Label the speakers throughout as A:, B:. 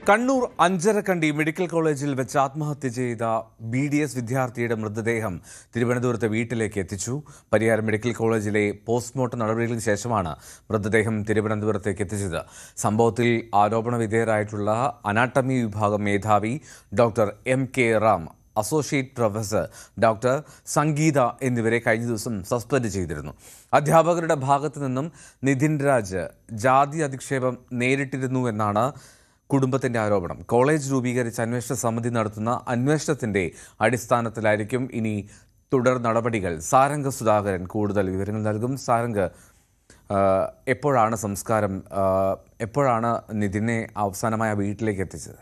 A: Kannur Anjarakandy medical കോളേജിൽ വെച്ച് ആത്മഹത്യ ചെയ്ത BDS വിദ്യാർത്ഥിയുടെ മൃതദേഹം തിരുവനന്തപുരത്തെ വീട്ടിലേക്ക് എത്തിച്ചു. പരിയാരം മെഡിക്കൽ കോളേജിലെ പോസ്റ്റ്മോർട്ടം നടപടികൾക്ക് ശേഷമാണ് മൃതദേഹം തിരുവനന്തപുരത്തേക്ക് എത്തിച്ചത്. സംഭവത്തിൽ ആരോപണ വിധേയരായിട്ടുള്ള അനാട്ടമി വിഭാഗം മേധാവി doctor MK Ram, associate professor doctor Sangeetha എന്നിവരെ കഴിഞ്ഞ ദിവസം സസ്പെൻഡ് ചെയ്തിരുന്നു. അധ്യാപകരുടെ ഭാഗത്തു നിന്നും നിതിൻ രാജ് ജാതി അധിക്ഷേപം നേരിട്ടിരുന്നു എന്നാണ് കുടുംബത്തിന്റെ ആരോപണം. കോളേജ് രൂപീകരിച്ച അന്വേഷണ സമിതി നടത്തുന്ന അന്വേഷണത്തിന്റെ അടിസ്ഥാനത്തിലായിരിക്കും ഇനി തുടർ നടപടികൾ. സാരംഗ് സുധാകരൻ കൂടുതൽ വിവരങ്ങൾ നൽകും. സാരംഗ്, എപ്പോഴാണ് സംസ്കാരം, എപ്പോഴാണ് നിതിനെ അവസാനമായ വീട്ടിലേക്ക് എത്തിച്ചത്?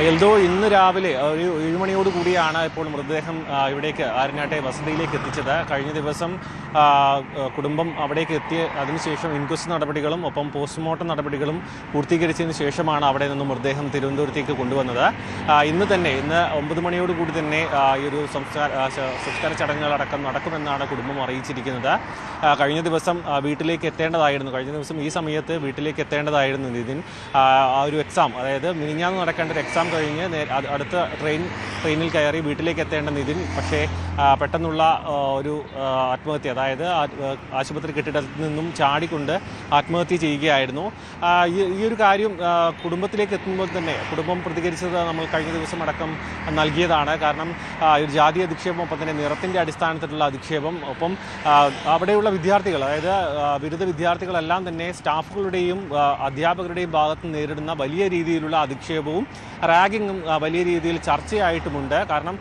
B: എൽദോ, ഇന്ന് രാവിലെ ഒരു 7 മണിയോട് കൂടിയാണ് ഇപ്പോൾ മൃതദേഹം ഇവിടേക്ക് ആര്യനാട്ടെ വസതിയിലേക്ക് എത്തിച്ചത്. കഴിഞ്ഞ ദിവസം കുടുംബം അവിടേക്ക് എത്തിയ അതിനുശേഷം ഇൻക്വസ്റ്റ് നടപടികളും ഒപ്പം പോസ്റ്റ്മോർട്ടം നടപടികളും പൂർത്തീകരിച്ചതിന് ശേഷമാണ് അവിടെ നിന്ന് മൃതദേഹം തിരുവനന്തപുരത്തേക്ക് കൊണ്ടുവന്നത്. ഇന്ന് 9 മണിയോട് കൂടി തന്നെ ഈ ഒരു സംസ്കാര ചടങ്ങുകളടക്കം നടക്കുമെന്നാണ് കുടുംബം അറിയിച്ചിരിക്കുന്നത്. കഴിഞ്ഞ ദിവസം വീട്ടിലേക്ക് എത്തേണ്ടതായിരുന്നു, കഴിഞ്ഞ ദിവസം ഈ സമയത്ത് വീട്ടിലേക്ക് എത്തേണ്ടതായിരുന്നു നിതിൻ. ഒരു എക്സാം, അതായത് മിനിഞ്ഞാന്ന് നടക്കേണ്ട ഒരു എക്സാം കഴിഞ്ഞ് അടുത്ത ട്രെയിനിൽ കയറി വീട്ടിലേക്ക് എത്തേണ്ട നിതിൻ പക്ഷേ പെട്ടെന്നുള്ള ഒരു ആത്മഹത്യ, അതായത് ആശുപത്രി കെട്ടിടത്തിൽ നിന്നും ചാടിക്കൊണ്ട് ആത്മഹത്യ ചെയ്യുകയായിരുന്നു. ഈ ഒരു കാര്യം കുടുംബത്തിലേക്ക് എത്തുമ്പോൾ തന്നെ കുടുംബം പ്രതികരിച്ചത് നമ്മൾ കഴിഞ്ഞ ദിവസം അടക്കം നൽകിയതാണ്. കാരണം ഒരു ജാതി അധിക്ഷേപം, ഒപ്പം തന്നെ നിറത്തിൻ്റെ അടിസ്ഥാനത്തിലുള്ള അധിക്ഷേപം, ഒപ്പം അവിടെയുള്ള വിദ്യാർത്ഥികൾ, അതായത് ബിരുദ വിദ്യാർത്ഥികളെല്ലാം തന്നെ സ്റ്റാഫുകളുടെയും അധ്യാപകരുടെയും ഭാഗത്ത് നേരിടുന്ന വലിയ രീതിയിലുള്ള അധിക്ഷേപവും റാഗിങ്ങും വലിയ രീതിയിൽ ചർച്ചയായിട്ടുമുണ്ട്. കാരണം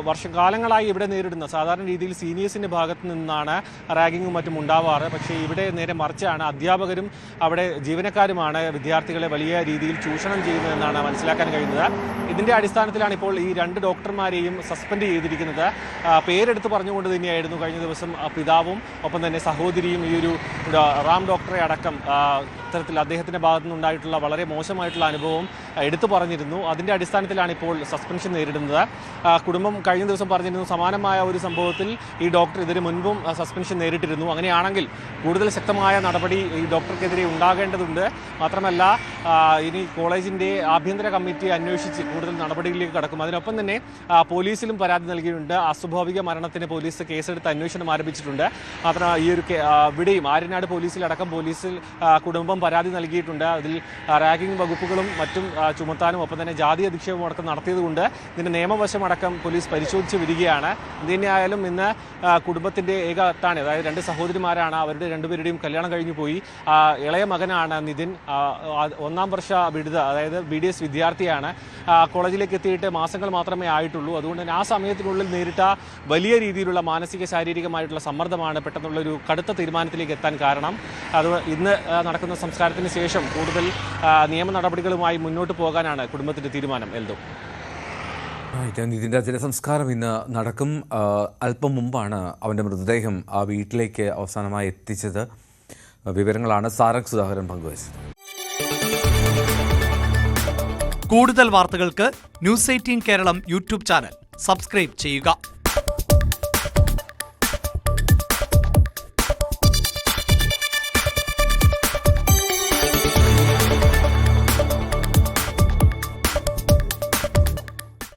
B: വർഷകാലങ്ങളായി ഇവിടെ നേരിടുന്ന സാധാരണ രീതിയിൽ സീനിയേഴ്സിൻ്റെ ഭാഗത്ത് നിന്നാണ് റാഗിങ്ങും മറ്റും ഉണ്ടാവാറ്. പക്ഷേ ഇവിടെ നേരെ മറിച്ചാണ്, അധ്യാപകരും അവിടെ ജീവനക്കാരുമാണ് വിദ്യാർത്ഥികളെ വലിയ രീതിയിൽ ചൂഷണം ചെയ്യുന്നതെന്നാണ് മനസ്സിലാക്കാൻ കഴിയുന്നത്. ഇതിൻ്റെ അടിസ്ഥാനത്തിലാണ് ഇപ്പോൾ ഈ 2 ഡോക്ടർമാരെയും സസ്പെൻഡ് ചെയ്തിരിക്കുന്നത്. പേരെടുത്ത് പറഞ്ഞുകൊണ്ട് തന്നെയായിരുന്നു കഴിഞ്ഞ ദിവസം പിതാവും ഒപ്പം തന്നെ സഹോദരിയും ഈ ഒരു റാം ഡോക്ടറെ അടക്കം ഇത്തരത്തിൽ അദ്ദേഹത്തിൻ്റെ ഭാഗത്തു നിന്നുണ്ടായിട്ടുള്ള വളരെ മോശമായിട്ടുള്ള അനുഭവം എടുത്തു പറഞ്ഞിരുന്നു. അതിൻ്റെ അടിസ്ഥാനത്തിലാണ് ഇപ്പോൾ സസ്പെൻഷൻ നേരിടുന്നത്. കുടുംബം കഴിഞ്ഞ ദിവസം പറഞ്ഞിരുന്നു, സമാനമായ ഒരു സംഭവത്തിൽ ഈ ഡോക്ടർ ഇതിന് മുൻപും സസ്പെൻഷൻ നേരിട്ടിരുന്നു. അങ്ങനെയാണെങ്കിൽ കൂടുതൽ ശക്തമായ നടപടി ഈ ഡോക്ടർക്കെതിരെ ഉണ്ടാകേണ്ടതുണ്ട്. മാത്രമല്ല, ഇനി കോളേജിൻ്റെ ആഭ്യന്തര കമ്മിറ്റി അന്വേഷിച്ച് കൂടുതൽ നടപടികളിലേക്ക് കടക്കും. അതിനൊപ്പം തന്നെ പോലീസിലും പരാതി നൽകിയിട്ടുണ്ട്. അസ്വാഭാവിക മരണത്തിന് പോലീസ് കേസെടുത്ത് അന്വേഷണം ആരംഭിച്ചിട്ടുണ്ട്. മാത്രമല്ല, ഈ ഒരു ഇവിടെയും ആര്യനാട് പോലീസിലടക്കം പോലീസിൽ കുടുംബം പരാതി നൽകിയിട്ടുണ്ട്. അതിൽ റാഗിംഗ് വകുപ്പുകളും മറ്റും ചുമത്താനും ഒപ്പം തന്നെ ജാതി അധിക്ഷേപം അടക്കം നടത്തിയതുകൊണ്ട് ഇതിൻ്റെ നിയമവശം അടക്കം പോലീസ് പരിശോധിച്ച് വരികയാണ്. എന്തുതന്നെയായാലും ഇന്ന് കുടുംബത്തിൻ്റെ ഏക അത്താണ്, അതായത് 2 സഹോദരിമാരാണ്. അവരുടെ 2 പേരുടെയും കല്യാണം കഴിഞ്ഞു പോയി. ഇളയ മകനാണ് നിതിൻ, 1ാം വർഷ ബിരുദ, അതായത് BDS വിദ്യാർത്ഥിയാണ്. കോളേജിലേക്ക് എത്തിയിട്ട് മാസങ്ങൾ മാത്രമേ ആയിട്ടുള്ളൂ. അതുകൊണ്ട് തന്നെ ആ സമയത്തിനുള്ളിൽ നേരിട്ട വലിയ രീതിയിലുള്ള മാനസിക ശാരീരികമായിട്ടുള്ള സമ്മർദ്ദമാണ് പെട്ടെന്നുള്ളൊരു കടുത്ത തീരുമാനത്തിലേക്ക് എത്താൻ കാരണം. അത് ഇന്ന് നടക്കുന്ന സംസ്കാരത്തിന് ശേഷം കൂടുതൽ നിയമ നടപടികളുമായി മുന്നോട്ട് പോകാനാണ് കുടുംബത്തിൻ്റെ തീരുമാനം. എൽദോ,
A: നിതിൻ്റെ അച്ഛൻ്റെ സംസ്കാരം ഇന്ന് നടക്കും. അല്പം മുമ്പാണ് അവൻ്റെ മൃതദേഹം ആ വീട്ടിലേക്ക് അവസാനമായി എത്തിച്ചത്. വിവരങ്ങളാണ് സാരംഗ് സുധാകരൻ പങ്കുവച്ചത്.
C: കൂടുതൽ വാർത്തകൾക്ക് News 18 Keralam YouTube channel subscribe ചെയ്യുക.